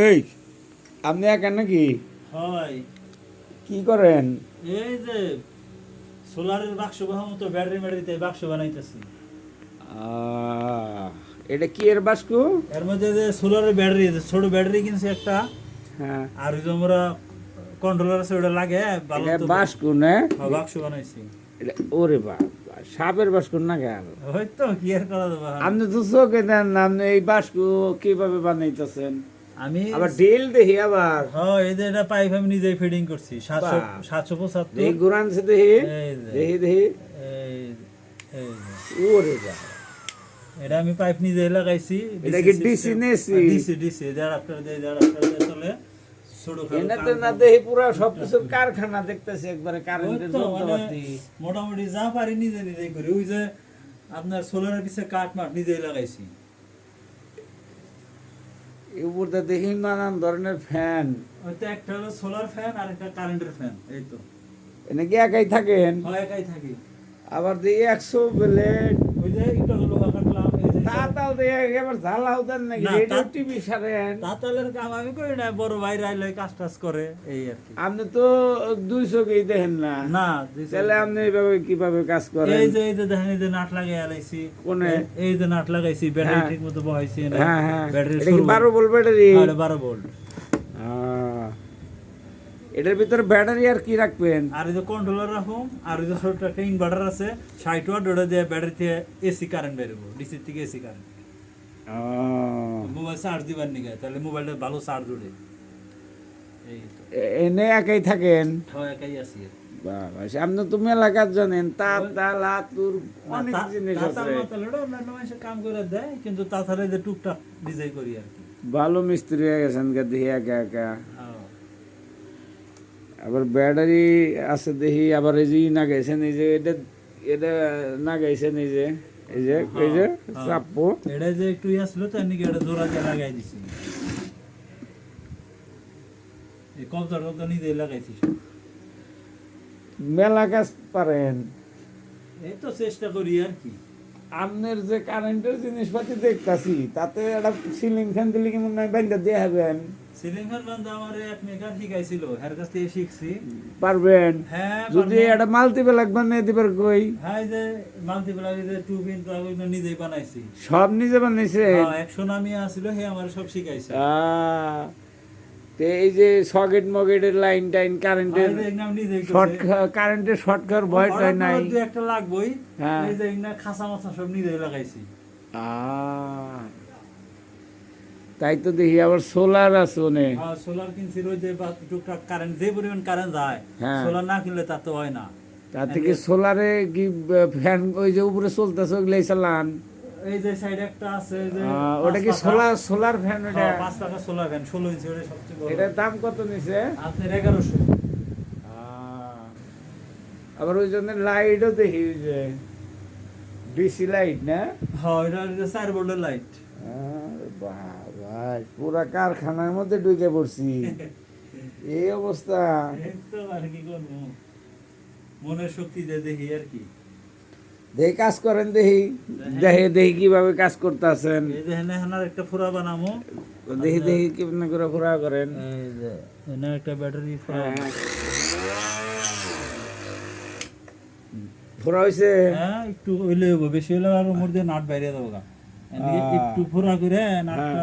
এই আপনি একা নাকি? হয় কি করেন? এই যে সোলারের বাক্স মতো ব্যাটারি ম্যাটারিতে বাক্স বানাইতেছি। এটা কি এর বাস্কু? এর মধ্যে যে সোলারের ব্যাটারি ছোট ব্যাটারি কিনছি একটা, হ্যাঁ, আর ওই যে আমরা কন্ট্রোলার আছে ওটা লাগে ভালো এটা তো বাস্কু না? বাক্স বানাইছি। এটা ওরে বাবা, সাপের বাস্কু না কেন? হয়তো কি আর করা যাবে। আপনি তো চোখে দেন না, আপনি এই বাস্কু কিভাবে বানাইতেছেন? আমি আবার ডিল দেখি আবার হ্যাঁ এই যে এটা পাইপ আমি নিজেই ফিডিং করছি বাহ। 775। দেখি ঘুরানছে দেখি, এই যে, দেখি দেখি। এই এই যে। ওরে বাবা, এটা আমি পাইপ নিজে লাগাইছি। এটা কি ডিসি নেসি? ডিসি অ্যাডাপ্টার দিয়ে চলে ছোট এটা তো না দেখি পুরা সবকিছু কারখানা দেখতেছি একবারে কারেন্টের ওই তো যন্ত্রপাতি। মোটামুটি যা পারি নিজে নিজেই করি। ওই যে আপনার সোলারের পিছে কাঠ মাঠ নিজেই লাগাইছি। এর উপরটা দেখি নানান ধরনের ফ্যান। ওই তো একটা হলো সোলার ফ্যান আর একটা কারেন্টের ফ্যান। এই তো এনে কি একাই থাকেন? হয় একাই থাকি। আবার দেখি 100 ব্লেড ওই যে একটু লোহা কাটলাম। এই যে তাতাল দেখি আবার ঝালাও দেন নাকি? না, রেডিও তা- টিভি সারেন? তাতালের কাম আমি করি না, বড় ভাইরা আইলে কাজ টাজ করে এই আর কি। আপনি তো 200 কেই দেখেন না। না তাহলে আপনি এইভাবে কিভাবে কাজ করেন? এই যে দেখেন এই যে নাট লাগাই আলাইছি। কোনে? এই যে নাট লাগাইছি, ব্যাটারি হ্যাঁ। ঠিক মতো বহাইছি। হ্যাঁ হ্যাঁ, ব্যাটারি এটা কি 12 ভোল্ট ব্যাটারি? 12 ভোল্ট। এটার ভিতরে ব্যাটারি আর কি রাখবেন? আর এই যে কন্ট্রোলার রাখুন, আর এই যে ছোট একটা ইনভার্টার আছে 60 ওয়াট, ওটা দিয়ে ব্যাটারি থেকে এসি কারেন্ট বেরোবো, ডিসি থেকে এসি কারেন্ট। মোবাইল চার্জ দিবার নিগে, তাহলে মোবাইলটা ভালো চার্জ উঠে। এই তো এনে একাই থাকেন? হয় একাই আছি আর কি। বাবা, আপনি তো মেলা কাজ জানেন, তাতাল হাতুর অনেক জিনিস আছে। অন্যান্য মানুষের কাম করে দেয়, কিন্তু তাছাড়া এই যে টুকটাক ডিজাই করি আর কি। ভালো মিস্ত্রি হয়ে গেছেন দেখি একা একা। হ্যাঁ। আবার ব্যাটারি আছে দেখি, আবার এই যে না গাইছেন, এই যে এটা এটা না গাইছেন, এই যে এই যে চাপ্পো। এটা যে একটু ছিল তো এমনি এটা জোড়া দিয়ে লাগাই দিছি। এই কবজাটা তো নিজেই লাগাইছি সব। মেলা কাজ পারেন। এই তো চেষ্টা করি আর কি। আপনার যে কারেন্টের জিনিসপাতি দেখতাছি, তাতে একটা সিলিং ফ্যান দিলে কেমন নাই বাইন্দা দিয়ে হবেন? সিলিং ফ্যান বান্ধা আমার এক মেকার শিখাইছিল, এর কাছ থেকে শিখছি। পারবেন? হ্যাঁ যদি একটা মাল্টিপ্লাগ বানিয়ে দিবার কই? হ্যাঁ এই যে মাল্টিপ্লাগ যে টু পিন প্লাগ নিজেই বানাইছি। সব নিজে বানাইছে? হ্যাঁ, এক সোনামিয়া আছিল, হে আমার সব শিখাইছে। তে এই যে সকেট মকেটের লাইন টাইন কারেন্টের হ্যাঁ, এই যে একদম নিজেই শর্ট, করছে। কারেন্টের শর্ট খাওয়ার ভয়টা নাই? হঠাৎ করে একটা লাগবই। হ্যাঁ। এই যে এগুলা খাসা মাছা সব নিজেই লাগাইছি। তাই তো দেখি আবার সোলার আছে অনেক। হ্যাঁ, সোলার কিনছি, ওই যে টুকটাক কারেন্ট, যে পরিমাণ কারেন্ট যায়, হ্যাঁ। সোলার না কিনলে তা তো হয় না। তার থেকে সোলারে কি ফ্যান ওই যে উপরে চলতেছে ওগুলাই চালান? এই যে সাইডে একটা আছে যে ওটা কি 5 সোলার ফ্যান? ওটা হ্যাঁ, 5 টাকা সোলার ফ্যান, 16 ইঞ্চি, ওটা সবচেয়ে বড়। এটার দাম কত নিছে? আপনার 1100। আবার ওই জন্য লাইটও দেখি, ওই যে ডিসি লাইট না? হ্যাঁ, এটা হচ্ছে 4 ভোল্টের লাইট। ভাই পুরা কারখানার মধ্যে ঢুকে পড়ছি। এই অবস্থা। এই তো আর কি করবো, মনের শক্তি দিয়ে দেখি আর কি। দেখি কাজ করেন, দেখি দেখি কিভাবে কাজ করতেছেন। এই যে হেনার একটা ফোড়া বানামো। দেখি দেখি কেমন করে ঘোরা করেন। এই যে হেনা একটা ব্যাটারি ফোড়া। হ্যাঁ। ঘোরা হয়েছে? হ্যাঁ, একটু হইলে হইব, বেশি হইলে আর ওর মধ্যে নাট বাইরে দেবো গা। একটু ফোড়া করে নাটটা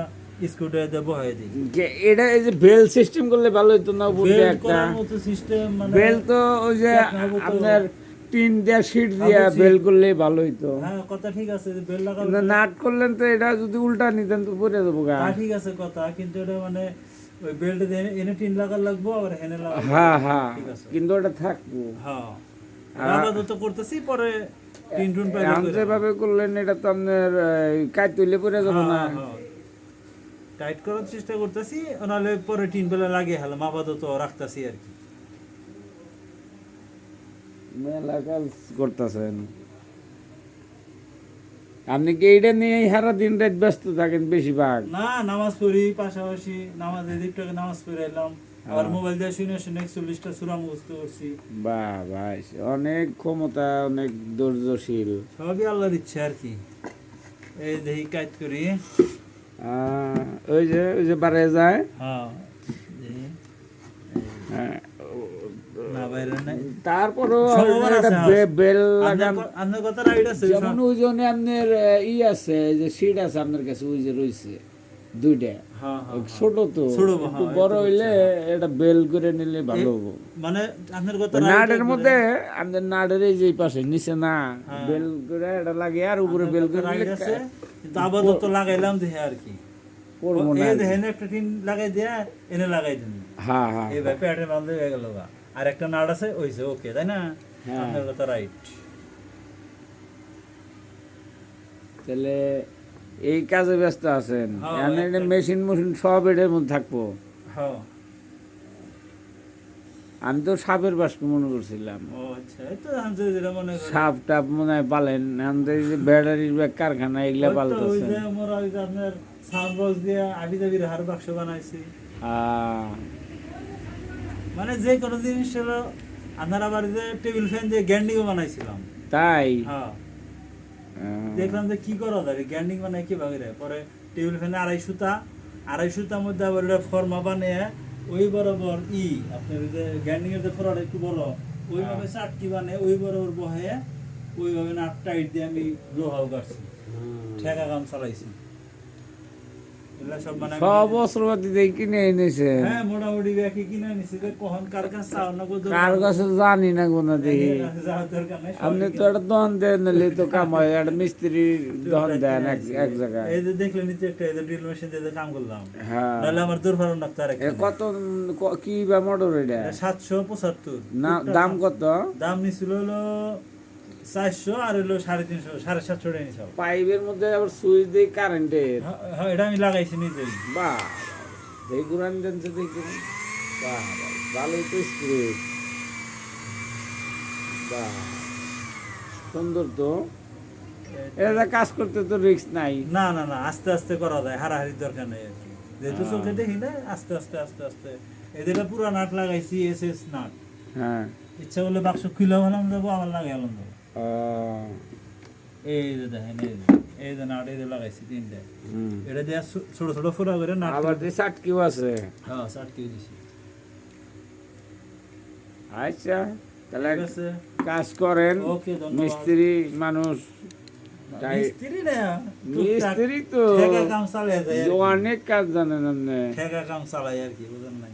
স্ক্রুটা দিয়ে বহাই দিই। এটা এই যে বেল সিস্টেম করলে ভালো হতো না? উপরে বেল্ট একটা করার মতো সিস্টেম, মানে বেল তো ওই যে আপনার টিন দিয়া শীট দিয়া বুঝছি। বেল করলে ভালো হইতো। হ্যাঁ, কথা ঠিক আছে, যে বেল্ট লাগাবো। কিন্তু নাট করলেন তো, এটা যদি উল্টা নিতেন তো পরে দেবো গা। তা ঠিক আছে কথা, কিন্তু এটা মানে ওই বেল্ট দিয়ে এনে টিন লাগার লাগবো, আবার হেনে লাগাবো। হ্যাঁ হ্যাঁ, ঠিক আছে। কিন্তু ওটা থাকবো। হ্যাঁ, আপাতত করতেছি, পরে টিন টুন পাইলে এখন কইরা। যেভাবে করলেন এটা তো আপনার কাজ তুলে পরে যাবো না। টাইট করার চেষ্টা করতেছি, নাহলে পরে টিন বেলা লাগিয়ে হেলাম, আপাতত রাখতেছি আর কি। মেলা কাজ করতেছেন আপনি কি? এইটা নিয়ে সারা দিন রাত ব্যস্ত থাকেন বেশিরভাগ? না, নামাজ পড়ি, পাশাপাশি নামাজ এদিকটাকে নামাজ পড়ে এলাম, আর মোবাইল দিয়ে শুনে শুনে 41টা সূরা মুখস্থ করছি। বাহ ভাই, অনেক ক্ষমতা, অনেক ধৈর্যশীল। সবই আল্লাহর ইচ্ছা আর কি। এই দেখি কাজ করি। ওই যে বারে যায়। হ্যাঁ দেখি। হ্যাঁ, না বাইরে নাই তারপরও সবার আছে, একটা হ্যাঁ। বেল লাগান, আপনার কথা রাইট আছে। যেমন ওই জন্য আপনার আছে, এই যে সিট আছে আপনার কাছে, ওই যে রয়েছে দুইটা, হ্যাঁ, হ্যাঁ, ছোট তো, ছোট, একটু হ্যাঁ, বড় একটু হইলে বুঝছি, এটা বেল করে নিলে ভালো হবো। মানে আপনার কথা ওই right নাটের একবারে। মধ্যে আমাদের নাটের এই যে পাশে নিচে না হ্যাঁ। বেল করে এটা লাগে, আর উপরে আপনার বেল কথা করে right নিলে আছে, কিন্তু আপাতত লাগাইলাম দেখে আর কি। করবো না এই আর কি। দেখেন একটা টিন লাগাই দিয়া এনে লাগাই দিন, হ্যাঁ হ্যাঁ এই ভাই প্যাটে বাঁধলে হয়ে গেল গা। আর একটা নাট আছে ওইছে, ওকে তাই না? হ্যাঁ। আপনার কথা রাইট। তাহলে এই কাজে ব্যস্ত আছেন, হ্যাঁ, মেশিন সব এটার মধ্যে থাকবো। হ্যাঁ। আমি তো সাপের বাস্ক মনে করছিলাম, ও আচ্ছা, এই তো জানছে যেটা মনে করেন। সাপ টাপ মনে হয় পালেন, আমাদের এই যে ব্যাটারির কারখানা এগুলা ওই তো, ওই পালতেছেন। যে আমরা ওই যে আপনার সাউন্ড বক্স দিয়ে আবি জাবির হার বাক্স বানাইছি। মানে যে কোনো জিনিস হলো, আপনার আবার যে টেবিল ফ্যান দিয়ে গ্যান্ডিংও বানাইছিলাম। তাই হ্যাঁ, দেখলাম যে কি করা যায় গ্যান্ডিং বানাই কিভাবে রে। পরে টেবিল ফ্যানে আড়াই সুতার মধ্যে আবার এটা ফর্মা বানিয়ে ওই বরাবর আপনার ওই যে গ্যান্ডিং এর যে ফোড়াটা একটু বড়, ওইভাবে চাটকি বানিয়ে ওই বরাবর বহে, ওইভাবে নাট টাইট দিয়ে আমি লোহাও কাটছি, ঠেকা কাম চালাইছি। এগুলা সব মানে সব অস্ত্রপাতি দিয়ে কিনে এনেছে, হ্যাঁ মোটামুটি ব্যাকি কিনে নিছি। যে কখন কার কাছে চাও না কার কাছে জানি না কোনো দিকে। যাওয়ার দরকার নাই। আপনি তো একটা দহন দেন, নিলে তো কাম হয়, একটা মিস্ত্রি দহন দেন এক জায়গায়। এই যে দেখলেন নিচে একটা এই যে ড্রিল মেশিন দিয়ে যে কাম করলাম, হ্যাঁ, নাহলে আমার দূর ফারুন ডাক্তার কত কি বা মোটর এটা? 775। না, দাম কত? দাম নিছিল হলো 400, আর হলো 350, 750 টাকা নিছিল। পাইপের মধ্যে আবার সুইচ দিয়ে কারেন্টের। হ্যাঁ, এটা আমি লাগাইছি নিজেই। বাহ, এই গুরান জানছে দেখি। বাহ, ভালোই তো স্পিরিট। বাহ, সুন্দর তো। এটা কাজ করতে তো রিস্ক নাই। না না না, আস্তে আস্তে করা যায়, হারাহারির দরকার নেই আর কি। যেহেতু চোখে দেখি না, আস্তে আস্তে আস্তে আস্তে। এদিকে পুরো নাট লাগাইছি, এসএস নাট। হ্যাঁ, ইচ্ছা করলে বাক্স খুলে হলাম যাবো, আবার লাগাই হলাম যাবো। এই যে দেখেন, এই যে নাট এই যে লাগাইছি 3টে। এটা দিয়ে ছোট ছোট ফোড়া করে নাট। আবার যে চাটকিও আছে। হ্যাঁ, চাটকিও দিছি। আচ্ছা, তাহলে ঠিক আছে, কাজ করেন। ওকে, ধন্যবাদ। মিস্ত্রি মানুষ, মিস্ত্রি না, মিস্ত্রি তো ঠেকা কাম চালাই যায় আর কি। অনেক কাজ জানেন আপনি। ঠেকা কাম চালাই আর কি, বুঝেন নাই?